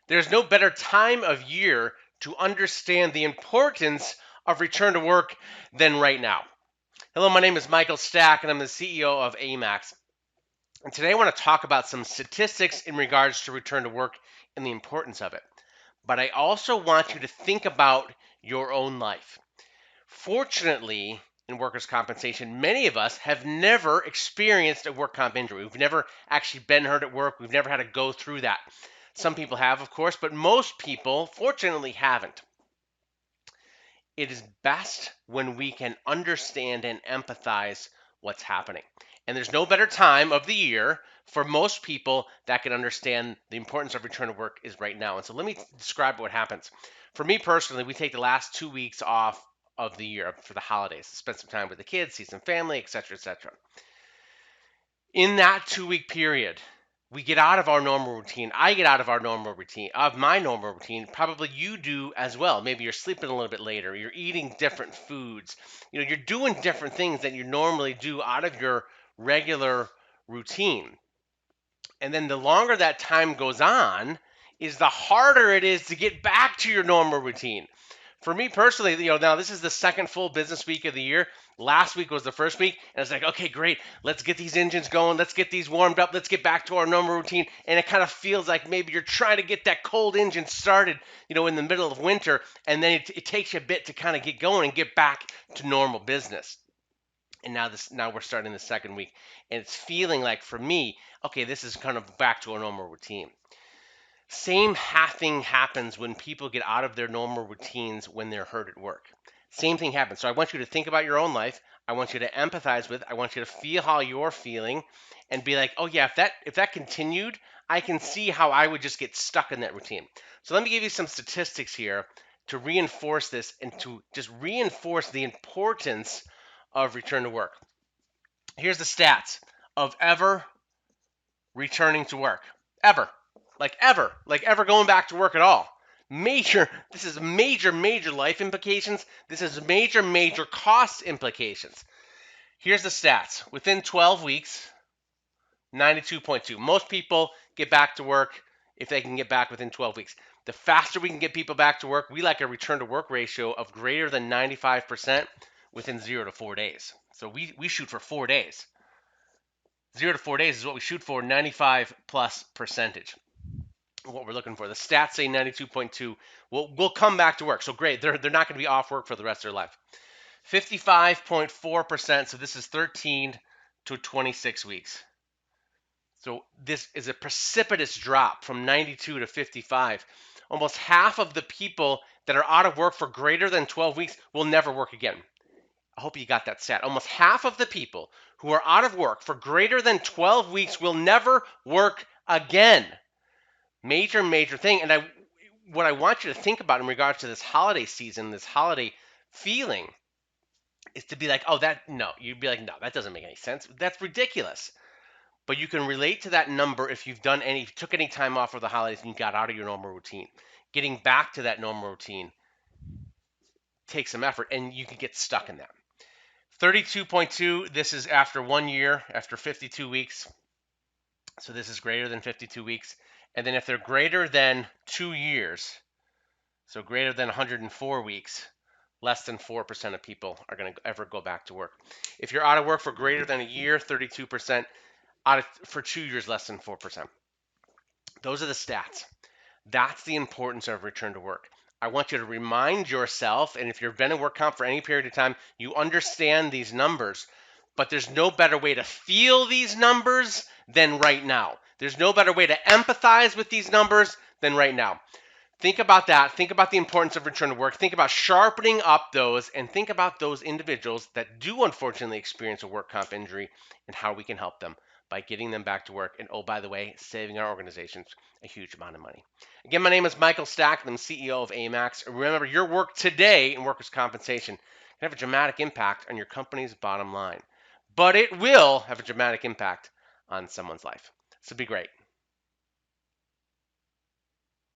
There's no better time of year to understand the importance of return to work than right now. Hello, my name is Michael Stack, and I'm the CEO of AMAX. And today I want to talk about some statistics in regards to return to work and the importance of it. But I also want you to think about your own life. Fortunately, in workers' compensation, many of us have never experienced a work comp injury. We've never actually been hurt at work. We've never had to go through that. Some people have, of course, but most people, fortunately, haven't. It is best when we can understand and empathize what's happening. And there's no better time of the year for most people that can understand the importance of return to work is right now. And so let me describe what happens. For me personally, we take the last 2 weeks off of the year for the holidays, spend some time with the kids, see some family, etc., etc. In that 2 week period, we get out of our normal routine. I get out of my normal routine. Probably you do as well. Maybe you're sleeping a little bit later. You're eating different foods. You're doing different things that you normally do out of your regular routine. And then the longer that time goes on, is the harder it is to get back to your normal routine. For me personally, now this is the second full business week of the year. Last week was the first week, and it's like, okay, great, let's get these engines going, let's get these warmed up, let's get back to our normal routine. And it kind of feels like maybe you're trying to get that cold engine started, in the middle of winter, and then it takes you a bit to kind of get going and get back to normal business. And now we're starting the second week, and it's feeling like for me, okay, this is kind of back to a normal routine. Same thing happens when people get out of their normal routines when they're hurt at work. Same thing happens. So I want you to think about your own life. I want you to empathize with. I want you to feel how you're feeling, and be like, oh yeah, if that continued, I can see how I would just get stuck in that routine. So let me give you some statistics here to reinforce this and to just reinforce the importance of return to work. Here's the stats of ever returning to work. Ever. Like ever going back to work at all. This is major life implications. This is major cost implications. Here's the stats. Within 12 weeks, 92.2. Most people get back to work if they can get back within 12 weeks. The faster we can get people back to work, we like a return to work ratio of greater than 95% within 0 to 4 days. So we shoot for 4 days. 0 to 4 days is what we shoot for, 95 plus percentage. What we're looking for. The stats say 92.2 will come back to work. So great. They're not going to be off work for the rest of their life. 55.4%. So this is 13 to 26 weeks. So this is a precipitous drop from 92 to 55. Almost half of the people that are out of work for greater than 12 weeks will never work again. I hope you got that stat. Almost half of the people who are out of work for greater than 12 weeks will never work again. Major thing. And what I want you to think about in regards to this holiday season, this holiday feeling, is to be like, you'd be like, no, that doesn't make any sense. That's ridiculous. But you can relate to that number if you've took any time off for the holidays and you got out of your normal routine. Getting back to that normal routine takes some effort, and you can get stuck in that. 32.2, this is after 1 year, after 52 weeks. So this is greater than 52 weeks. And then if they're greater than 2 years, so greater than 104 weeks, less than 4% of people are going to ever go back to work. If you're out of work for greater than a year, 32%. For 2 years, less than 4%. Those are the stats. That's the importance of return to work. I want you to remind yourself, and if you've been in work comp for any period of time, you understand these numbers, but there's no better way to feel these numbers than right now. There's no better way to empathize with these numbers than right now. Think about that. Think about the importance of return to work. Think about sharpening up those, and think about those individuals that do unfortunately experience a work comp injury and how we can help them by getting them back to work. And oh, by the way, saving our organizations a huge amount of money. Again, my name is Michael Stack. I'm the CEO of AMAX. Remember, your work today in workers' compensation can have a dramatic impact on your company's bottom line, but it will have a dramatic impact on someone's life. So be great.